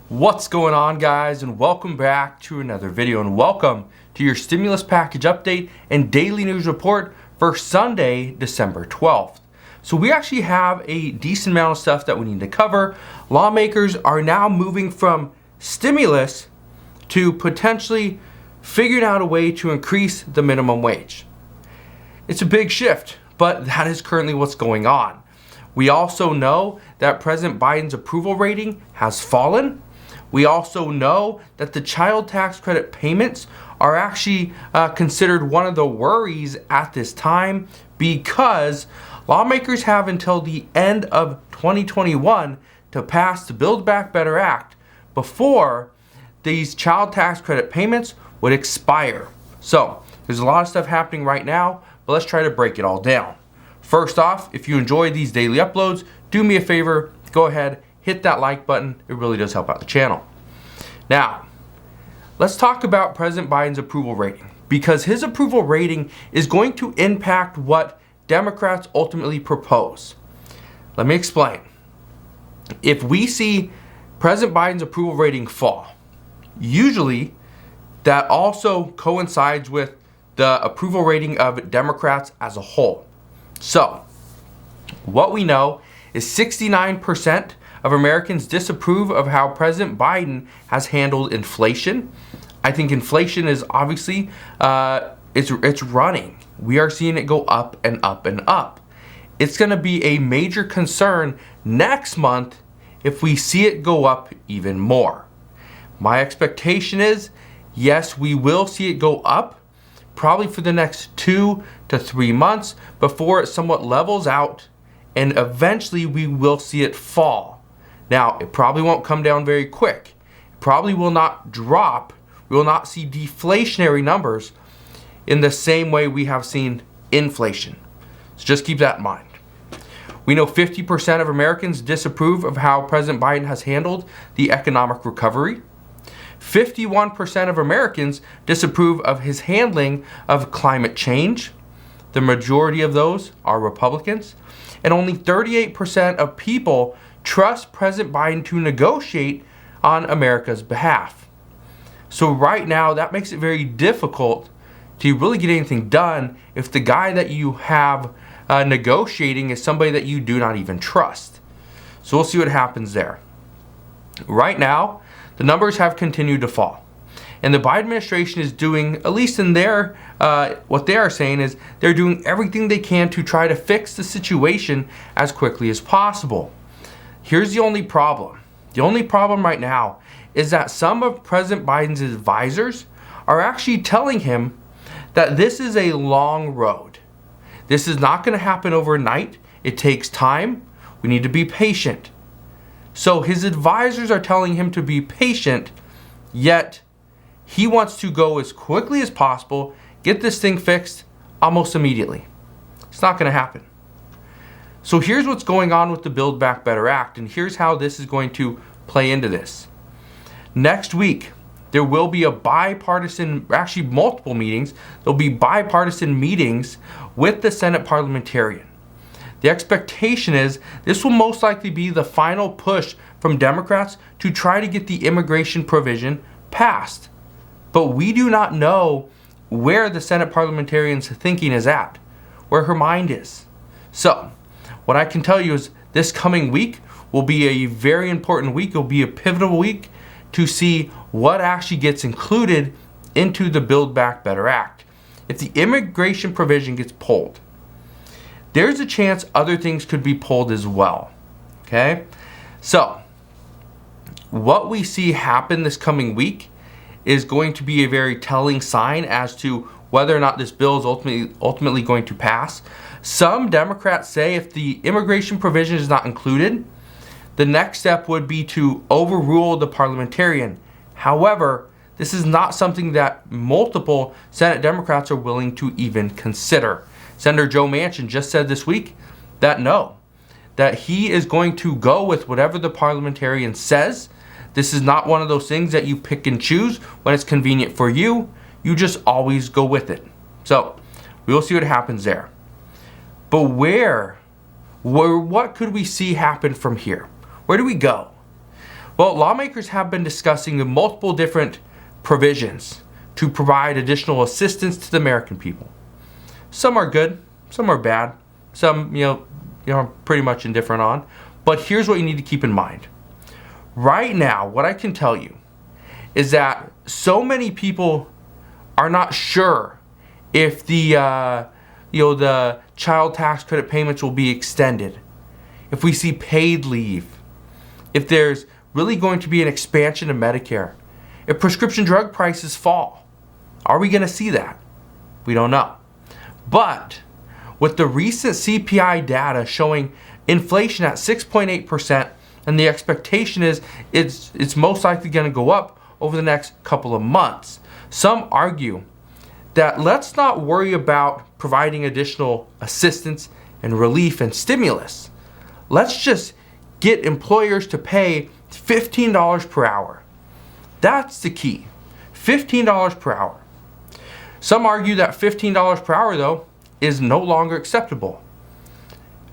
What's going on, guys, and welcome back to another video, and welcome to your stimulus package update and daily news report for Sunday, December 12th. So we actually have a decent amount of stuff that we need to cover. Lawmakers are now moving from stimulus to potentially figuring out a way to increase the minimum wage. It's a big shift, but that is currently what's going on. We also know that President Biden's approval rating has fallen. We also know that the child tax credit payments are actually considered one of the worries at this time because lawmakers have until the end of 2021 to pass the Build Back Better Act before these child tax credit payments would expire. So there's a lot of stuff happening right now, but let's try to break it all down. First off, if you enjoy these daily uploads, do me a favor, go ahead, hit that like button. It really does help out the channel. Now, let's talk about President Biden's approval rating, because his approval rating is going to impact what Democrats ultimately propose. Let me explain. If we see President Biden's approval rating fall, usually that also coincides with the approval rating of Democrats as a whole. So, what we know is 69% of Americans disapprove of how President Biden has handled inflation. I think inflation is obviously, it's running. We are seeing it go up and up and up. It's going to be a major concern next month if we see it go up even more. My expectation is, yes, we will see it go up, probably for the next 2 to 3 months before it somewhat levels out, and eventually we will see it fall. Now, it probably won't come down very quick. It probably will not drop. We will not see deflationary numbers in the same way we have seen inflation. So just keep that in mind. We know 50% of Americans disapprove of how President Biden has handled the economic recovery. 51% of Americans disapprove of his handling of climate change. The majority of those are Republicans. And only 38% of people trust President Biden to negotiate on America's behalf. So right now, that makes it very difficult to really get anything done if the guy that you have negotiating is somebody that you do not even trust. So we'll see what happens there. Right now, the numbers have continued to fall. And the Biden administration is doing, at least in their, what they are saying is they're doing everything they can to try to fix the situation as quickly as possible. Here's the only problem. The only problem right now is that some of President Biden's advisors are actually telling him that this is a long road. This is not going to happen overnight. It takes time. We need to be patient. So his advisors are telling him to be patient, yet he wants to go as quickly as possible, get this thing fixed almost immediately. It's not going to happen. So here's what's going on with the Build Back Better Act, and here's how this is going to play into this. Next week, there will be a bipartisan, actually multiple meetings, there'll be bipartisan meetings with the Senate parliamentarian. The expectation is this will most likely be the final push from Democrats to try to get the immigration provision passed. But we do not know where the Senate parliamentarian's thinking is at, where her mind is. So, what I can tell you is this coming week will be a very important week. It will be a pivotal week to see what actually gets included into the Build Back Better Act. If the immigration provision gets pulled, there's a chance other things could be pulled as well. Okay? So, what we see happen this coming week is going to be a very telling sign as to whether or not this bill is ultimately going to pass. Some Democrats say if the immigration provision is not included, the next step would be to overrule the parliamentarian. However, this is not something that multiple Senate Democrats are willing to even consider. Senator Joe Manchin just said this week that no, that he is going to go with whatever the parliamentarian says. This is not one of those things that you pick and choose when it's convenient for you. You just always go with it. So we will see what happens there. But what could we see happen from here? Where do we go? Well, lawmakers have been discussing multiple different provisions to provide additional assistance to the American people. Some are good, some are bad, some, I'm pretty much indifferent on. But here's what you need to keep in mind. Right now, what I can tell you is that so many people are not sure if the child tax credit payments will be extended, if we see paid leave, if there's really going to be an expansion of Medicare, if prescription drug prices fall. Are we going to see that? We don't know. But with the recent CPI data showing inflation at 6.8%, and the expectation is it's most likely going to go up over the next couple of months, some argue that let's not worry about providing additional assistance and relief and stimulus. Let's just get employers to pay $15 per hour. That's the key. $15 per hour. Some argue that $15 per hour, though, is no longer acceptable.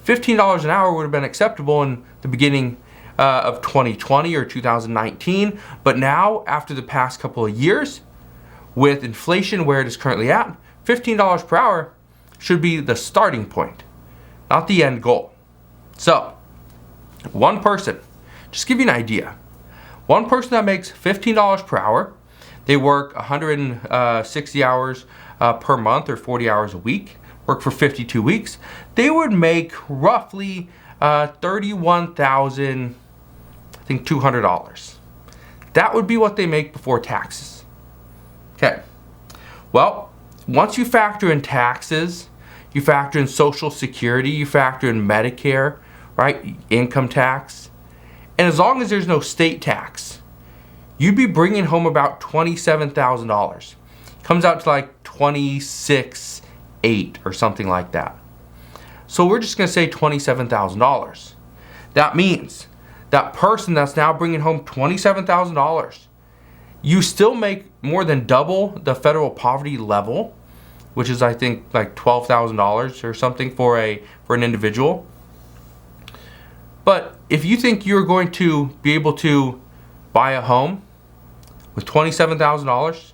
$15 an hour would have been acceptable in the beginning of 2020 or 2019, but now, after the past couple of years, with inflation where it is currently at, $15 per hour should be the starting point, not the end goal. So, one person, just give you an idea, one person that makes $15 per hour, they work 160 hours per month or 40 hours a week, work for 52 weeks, they would make roughly $31,200. That would be what they make before taxes. Okay. Well, once you factor in taxes, you factor in Social Security, you factor in Medicare, right? Income tax. And as long as there's no state tax, you'd be bringing home about $27,000. Comes out to like $26,800 or something like that. So we're just going to say $27,000. That means that person that's now bringing home $27,000, you still make more than double the federal poverty level, which is I think like $12,000 or something for an individual. But if you think you're going to be able to buy a home with $27,000,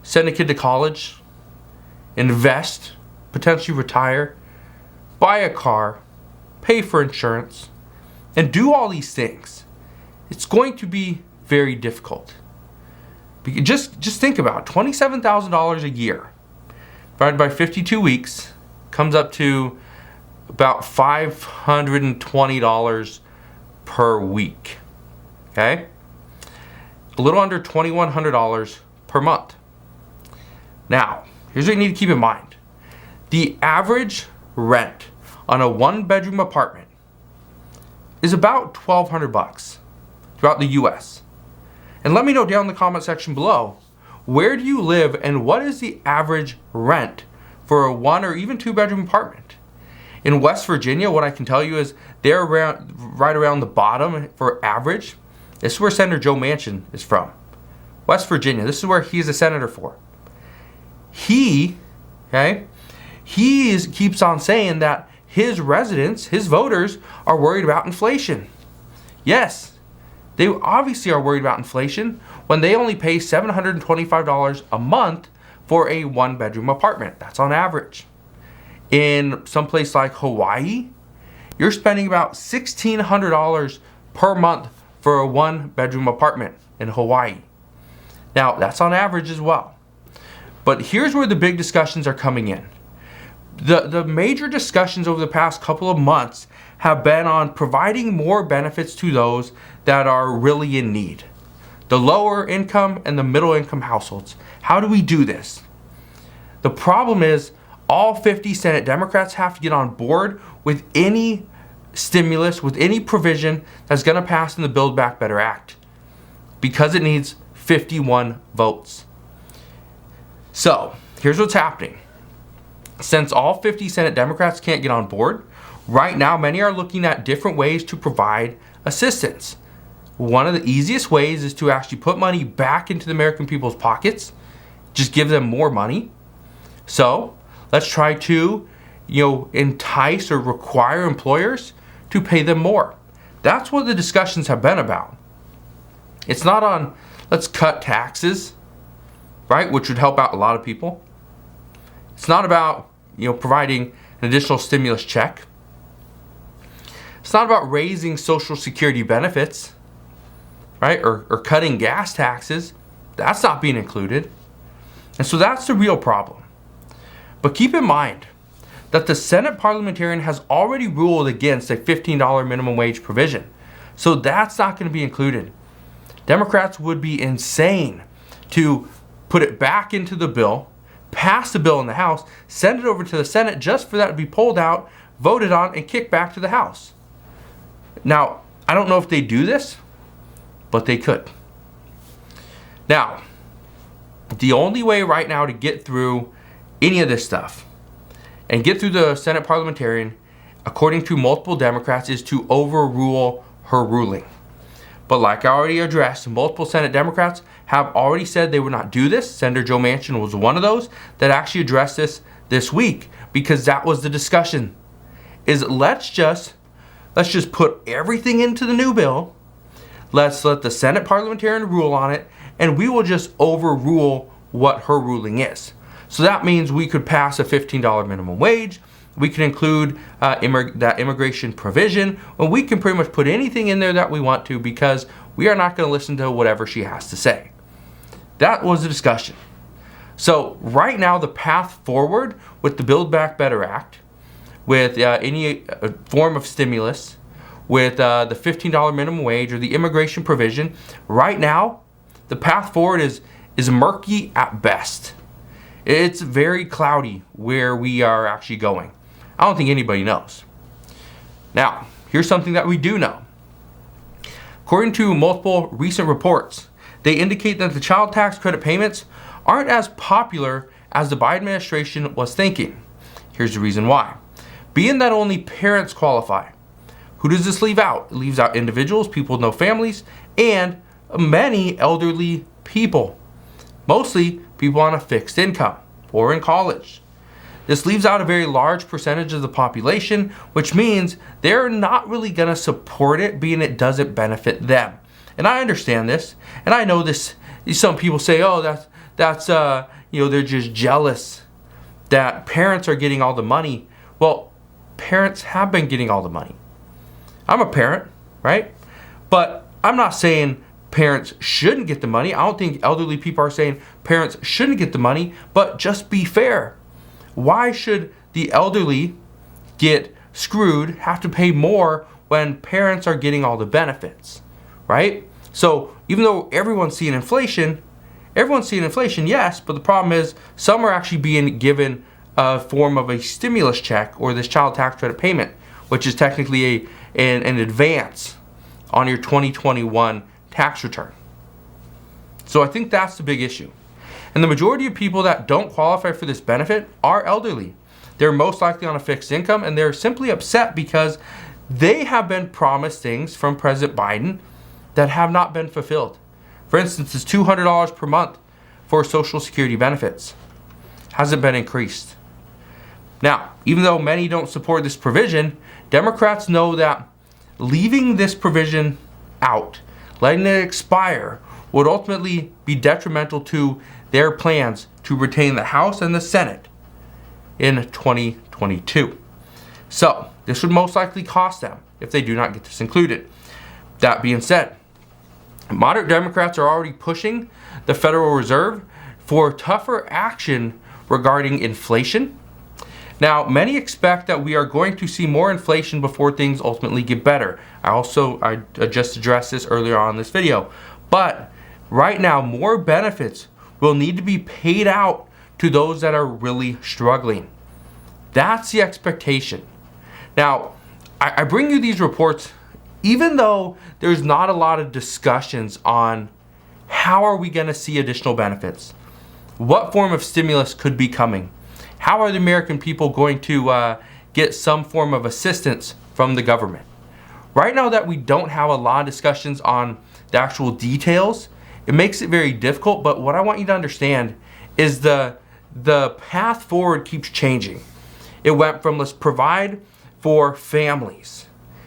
send a kid to college, invest, potentially retire, buy a car, pay for insurance, and do all these things, it's going to be very difficult. Just think about it. $27,000 a year divided by 52 weeks comes up to about $520 per week. Okay? A little under $2,100 per month. Now, here's what you need to keep in mind. The average rent on a one-bedroom apartment is about $1,200 throughout the US. And let me know down in the comment section below, where do you live and what is the average rent for a one or even two bedroom apartment? In West Virginia, what I can tell you is they're right around the bottom for average. This is where Senator Joe Manchin is from. West Virginia, this is where he's a senator for. He keeps on saying that his residents, his voters, are worried about inflation. Yes, they obviously are worried about inflation when they only pay $725 a month for a one-bedroom apartment. That's on average. In some place like Hawaii, you're spending about $1,600 per month for a one-bedroom apartment in Hawaii. Now, that's on average as well. But here's where the big discussions are coming in. The major discussions over the past couple of months have been on providing more benefits to those that are really in need. The lower income and the middle income households. How do we do this? The problem is all 50 Senate Democrats have to get on board with any stimulus, with any provision that's going to pass in the Build Back Better Act, because it needs 51 votes. So, here's what's happening. Since all 50 Senate Democrats can't get on board, right now many are looking at different ways to provide assistance. One of the easiest ways is to actually put money back into the American people's pockets, just give them more money. So, let's try to, entice or require employers to pay them more. That's what the discussions have been about. It's not on, let's cut taxes, right, which would help out a lot of people. It's not about, providing an additional stimulus check. It's not about raising Social Security benefits, right, or cutting gas taxes. That's not being included. And so that's the real problem. But keep in mind that the Senate parliamentarian has already ruled against a $15 minimum wage provision. So that's not going to be included. Democrats would be insane to put it back into the bill, pass the bill in the House, send it over to the Senate just for that to be pulled out, voted on, and kicked back to the House. Now, I don't know if they do this, but they could. Now, the only way right now to get through any of this stuff and get through the Senate parliamentarian, according to multiple Democrats, is to overrule her ruling. But like I already addressed, multiple Senate Democrats have already said they would not do this. Senator Joe Manchin was one of those that actually addressed this week, because that was the discussion. Is let's just put everything into the new bill. Let's let the Senate parliamentarian rule on it, and we will just overrule what her ruling is. So that means we could pass a $15 minimum wage. We can include that immigration provision, and we can pretty much put anything in there that we want to, because we are not going to listen to whatever she has to say. That was the discussion. So right now, the path forward with the Build Back Better Act, with any form of stimulus, with the $15 minimum wage or the immigration provision, right now, the path forward is murky at best. It's very cloudy where we are actually going. I don't think anybody knows. Now, here's something that we do know. According to multiple recent reports, they indicate that the child tax credit payments aren't as popular as the Biden administration was thinking. Here's the reason why. Being that only parents qualify, who does this leave out? It leaves out individuals, people with no families, and many elderly people. Mostly people on a fixed income or in college. This leaves out a very large percentage of the population, which means they're not really going to support it, being it doesn't benefit them. And I understand this, and I know this. Some people say, "Oh, that's they're just jealous that parents are getting all the money." Well, parents have been getting all the money. I'm a parent, right? But I'm not saying parents shouldn't get the money. I don't think elderly people are saying parents shouldn't get the money, but just be fair. Why should the elderly get screwed, have to pay more when parents are getting all the benefits, right? So even though everyone's seeing inflation, yes, but the problem is some are actually being given a form of a stimulus check or this child tax credit payment, which is technically an advance on your 2021 tax return. So I think that's the big issue. And the majority of people that don't qualify for this benefit are elderly. They're most likely on a fixed income, and they're simply upset because they have been promised things from President Biden that have not been fulfilled. For instance, it's $200 per month for Social Security benefits. Hasn't been increased. Now, even though many don't support this provision, Democrats know that leaving this provision out, letting it expire, would ultimately be detrimental to their plans to retain the House and the Senate in 2022. So, this would most likely cost them if they do not get this included. That being said, moderate Democrats are already pushing the Federal Reserve for tougher action regarding inflation. Now, many expect that we are going to see more inflation before things ultimately get better. I just addressed this earlier on in this video. But right now, more benefits will need to be paid out to those that are really struggling. That's the expectation. Now, I bring you these reports even though there's not a lot of discussions on how are we going to see additional benefits. What form of stimulus could be coming? How are the American people going to get some form of assistance from the government? Right now that we don't have a lot of discussions on the actual details, it makes it very difficult, but what I want you to understand is the path forward keeps changing. It went from let's provide for families.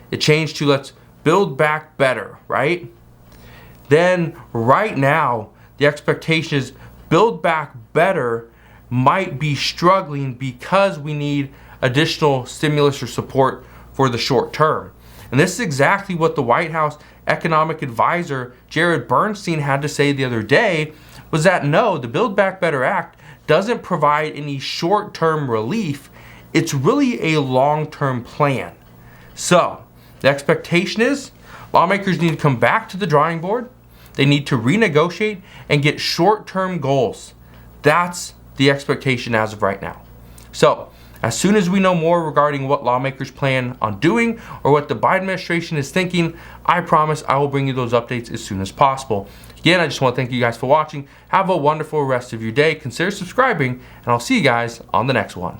It changed to let's build back better, right? then right now the expectation is Build Back Better might be struggling because we need additional stimulus or support for the short term. And this is exactly what the White House economic advisor Jared Bernstein had to say the other day, was that no, the Build Back Better Act doesn't provide any short-term relief. It's really a long-term plan. So the expectation is lawmakers need to come back to the drawing board. They need to renegotiate and get short-term goals. That's the expectation as of right now. So as soon as we know more regarding what lawmakers plan on doing or what the Biden administration is thinking, I promise I will bring you those updates as soon as possible. Again, I just want to thank you guys for watching. Have a wonderful rest of your day. Consider subscribing, and I'll see you guys on the next one.